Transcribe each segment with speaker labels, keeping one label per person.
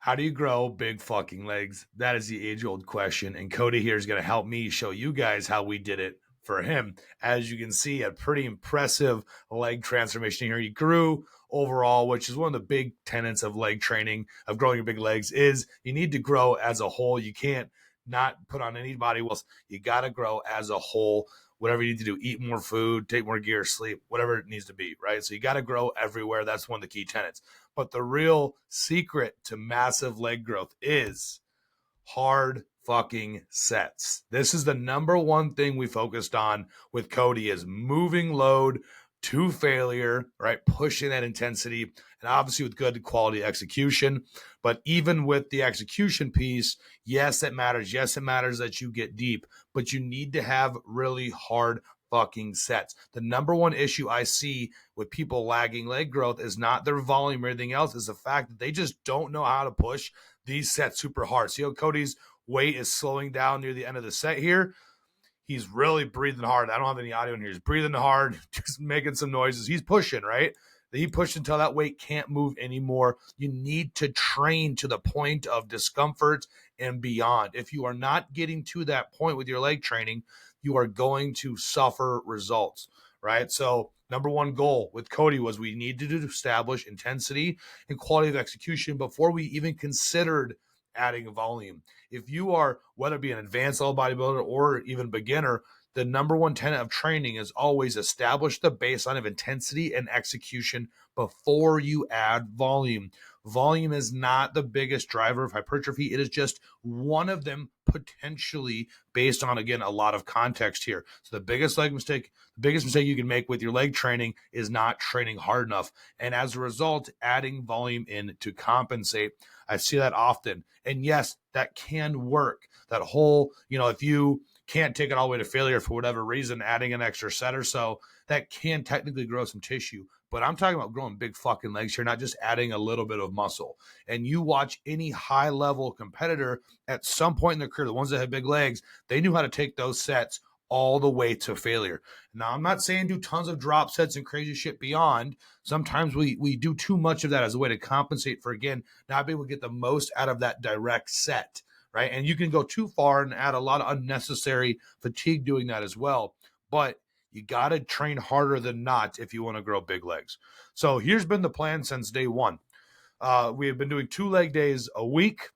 Speaker 1: How do you grow big fucking legs? That is the age old question. And Cody here is going to help me show you guys how we did it for him. As you can see, a pretty impressive leg transformation here. He grew overall, which is one of the big tenets of leg training, of growing your big legs, is you need to grow as a whole. You can't not put on any body else. You got to grow as a whole. Whatever you need to do, eat more food, take more gear, sleep, whatever it needs to be, right? So you got to grow everywhere. That's one of the key tenets. But the real secret to massive leg growth is hard fucking sets. This is the number one thing we focused on with Cody is moving load to failure, right? Pushing that intensity and obviously with good quality execution. But even with the execution piece, yes, it matters. Yes, it matters that you get deep, but you need to have really hard fucking sets. The number one issue I see with people lagging leg growth is not their volume or anything else, is the fact that they just don't know how to push these sets super hard. See how Cody's weight is slowing down near the end of the set here? He's really breathing hard. I don't have any audio in here. He's breathing hard, just making some noises. He's pushing, right? He pushed until that weight can't move anymore. You need to train to the point of discomfort and beyond. If you are not getting to that point with your leg training, you are going to suffer results, right? So number one goal with Cody was we needed to establish intensity and quality of execution before we even considered adding volume. If you are, whether it be an advanced level bodybuilder or even beginner, the number one tenet of training is always establish the baseline of intensity and execution before you add volume. Volume is not the biggest driver of hypertrophy. It is just one of them potentially based on, again, a lot of context here. So the biggest mistake you can make with your leg training is not training hard enough. And as a result, adding volume in to compensate. I see that often. And yes, that can work. That whole, if you can't take it all the way to failure for whatever reason, adding an extra set or so, that can technically grow some tissue. But I'm talking about growing big fucking legs here, not just adding a little bit of muscle. And you watch any high level competitor at some point in their career, the ones that have big legs, they knew how to take those sets all the way to failure. Now, I'm not saying do tons of drop sets and crazy shit beyond. Sometimes we do too much of that as a way to compensate for, again, not being able to get the most out of that direct set, right? And you can go too far and add a lot of unnecessary fatigue doing that as well. But you got to train harder than not if you want to grow big legs. So here's been the plan since day one. We have been doing 2 leg days a week.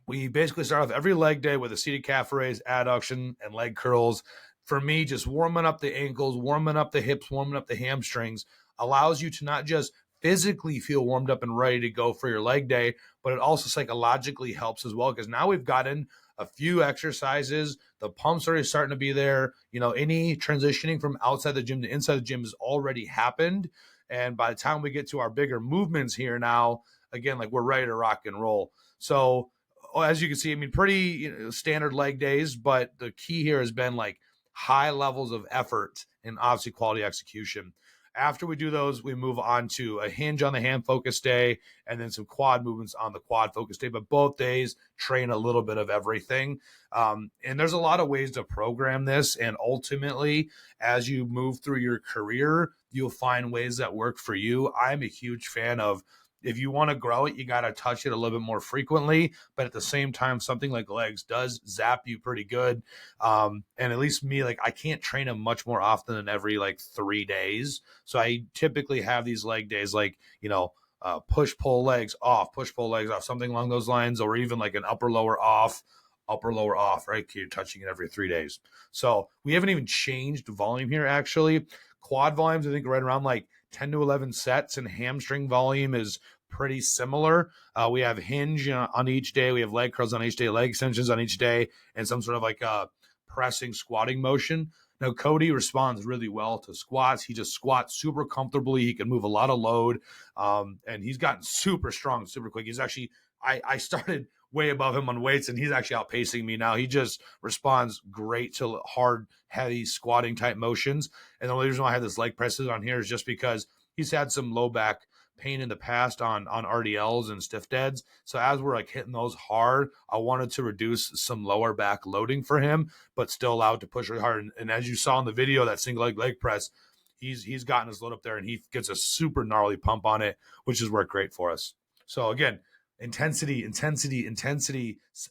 Speaker 1: We basically start off every leg day with a seated calf raise, adduction, and leg curls. For me, just warming up the ankles, warming up the hips, warming up the hamstrings allows you to not just physically feel warmed up and ready to go for your leg day, but it also psychologically helps as well, because now we've gotten a few exercises. The pumps are already starting to be there. Any transitioning from outside the gym to inside the gym has already happened. And by the time we get to our bigger movements here now, again, like we're ready to rock and roll. So as you can see, pretty standard leg days, but the key here has been like high levels of effort and obviously quality execution. After we do those, we move on to a hinge on the ham focus day and then some quad movements on the quad focus day. But both days train a little bit of everything. And there's a lot of ways to program this. And ultimately, as you move through your career, you'll find ways that work for you. I'm a huge fan of, if you want to grow it, you got to touch it a little bit more frequently. But at the same time, something like legs does zap you pretty good. And at least me, I can't train them much more often than every 3 days. So I typically have these leg days, push, pull legs off, something along those lines, or even like an upper, lower off, right? You're touching it every 3 days. So we haven't even changed volume here, actually. Quad volumes, I think, right around 10 to 11 sets, and hamstring volume is pretty similar. We have hinge on each day. We have leg curls on each day, leg extensions on each day, and some sort of pressing squatting motion. Now, Cody responds really well to squats. He just squats super comfortably. He can move a lot of load, and he's gotten super strong, super quick. He's actually, I started way above him on weights, and he's actually outpacing me now. He just responds great to hard, heavy squatting type motions. And the only reason why I have this leg presses on here is just because he's had some low back pain in the past on RDLs and stiff deads. So as we're hitting those hard, I wanted to reduce some lower back loading for him, but still allowed to push really hard. And as you saw in the video, that single leg press, he's gotten his load up there, and he gets a super gnarly pump on it, which has worked great for us. So again, intensity.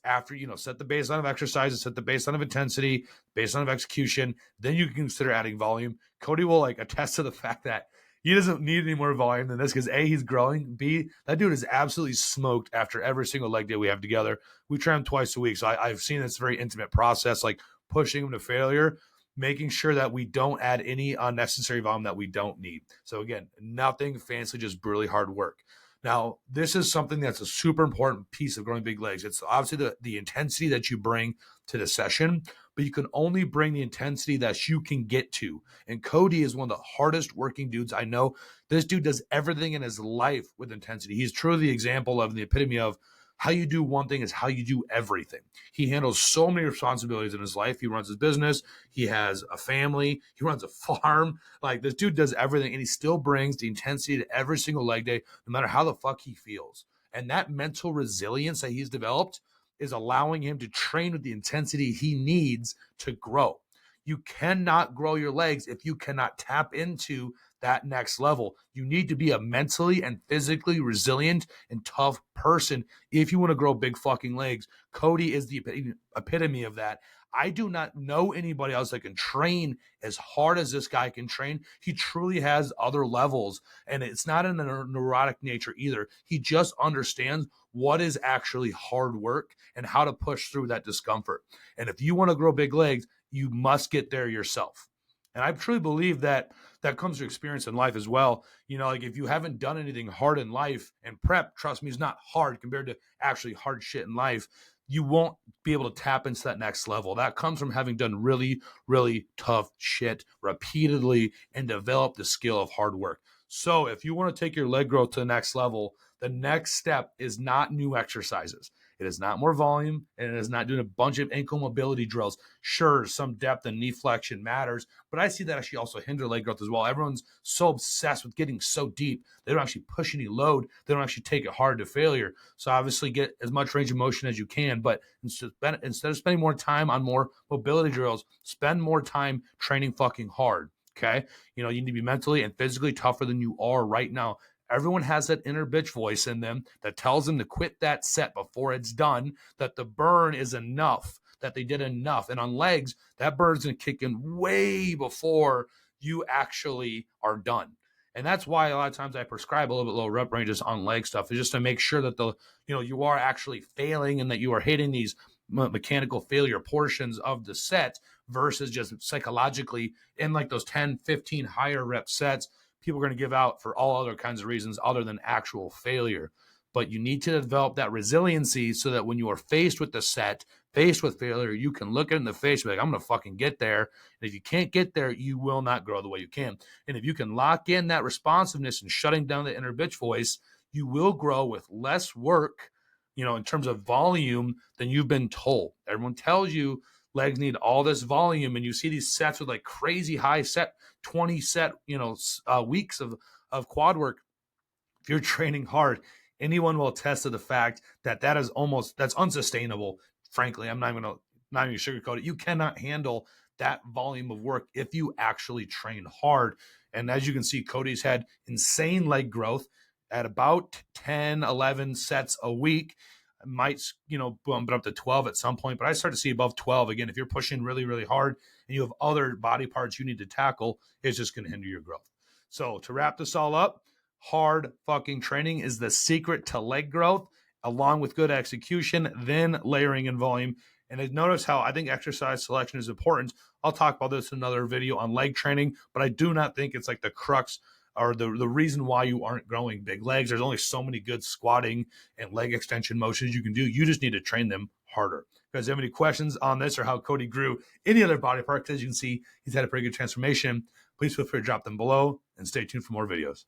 Speaker 1: After, set the baseline of exercises, set the baseline of intensity, baseline of execution. Then you can consider adding volume. Codie will like attest to the fact that he doesn't need any more volume than this because A, he's growing. B, that dude is absolutely smoked after every single leg day we have together. We train him twice a week. So I've seen this very intimate process, like pushing him to failure, making sure that we don't add any unnecessary volume that we don't need. So again, nothing fancy, just brutally hard work. Now, this is something that's a super important piece of growing big legs. It's obviously the intensity that you bring to the session, but you can only bring the intensity that you can get to. And Codie is one of the hardest working dudes I know. This dude does everything in his life with intensity. He's truly the example of the epitome of how you do one thing is how you do everything. He handles so many responsibilities in his life. He runs his business. He has a family. He runs a farm. Like, this dude does everything, and he still brings the intensity to every single leg day, no matter how the fuck he feels. And that mental resilience that he's developed is allowing him to train with the intensity he needs to grow. You cannot grow your legs if you cannot tap into that next level. You need to be a mentally and physically resilient and tough person if you want to grow big fucking legs. Codie is the epitome of that. I do not know anybody else that can train as hard as this guy can train. He truly has other levels, and it's not in a neurotic nature either. He just understands what is actually hard work and how to push through that discomfort. And if you want to grow big legs, you must get there yourself. And I truly believe that comes to experience in life as well. Like if you haven't done anything hard in life, and prep, trust me, is not hard compared to actually hard shit in life, you won't be able to tap into that next level. That comes from having done really, really tough shit repeatedly and develop the skill of hard work. So if you want to take your leg growth to the next level, the next step is not new exercises. It is not more volume, and it is not doing a bunch of ankle mobility drills. Sure, some depth and knee flexion matters, but I see that actually also hinder leg growth as well. Everyone's so obsessed with getting so deep, they don't actually push any load. They don't actually take it hard to failure. So obviously get as much range of motion as you can, but instead of spending more time on more mobility drills, spend more time training fucking hard. Okay. You need to be mentally and physically tougher than you are right now. Everyone has that inner bitch voice in them that tells them to quit that set before it's done, that the burn is enough, that they did enough. And on legs, that burn's going to kick in way before you actually are done. And that's why a lot of times I prescribe a little bit lower rep ranges on leg stuff, is just to make sure that you are actually failing and that you are hitting these mechanical failure portions of the set versus just psychologically in like those 10, 15 higher rep sets. People are going to give out for all other kinds of reasons other than actual failure. But you need to develop that resiliency so that when you are faced with the set, faced with failure, you can look it in the face and be like, I'm going to fucking get there. And if you can't get there, you will not grow the way you can. And if you can lock in that responsiveness and shutting down the inner bitch voice, you will grow with less work, in terms of volume than you've been told. Everyone tells you legs need all this volume, and you see these sets with like crazy high set 20 set weeks of quad work. If you're training hard, anyone will attest to the fact that that's unsustainable. Frankly, I'm not even sugarcoat it. You cannot handle that volume of work if you actually train hard. And as you can see, Codie's had insane leg growth at about 10, 11 sets a week. Might, bump it up to 12 at some point, but I start to see above 12. Again, if you're pushing really, really hard and you have other body parts you need to tackle, it's just going to hinder your growth. So to wrap this all up, hard fucking training is the secret to leg growth, along with good execution, then layering in volume. And notice how I think exercise selection is important. I'll talk about this in another video on leg training, but I do not think it's like the crux or the reason why you aren't growing big legs. There's only so many good squatting and leg extension motions you can do. You just need to train them harder. If you guys have any questions on this or how Codie grew any other body part, as you can see, he's had a pretty good transformation. Please feel free to drop them below and stay tuned for more videos.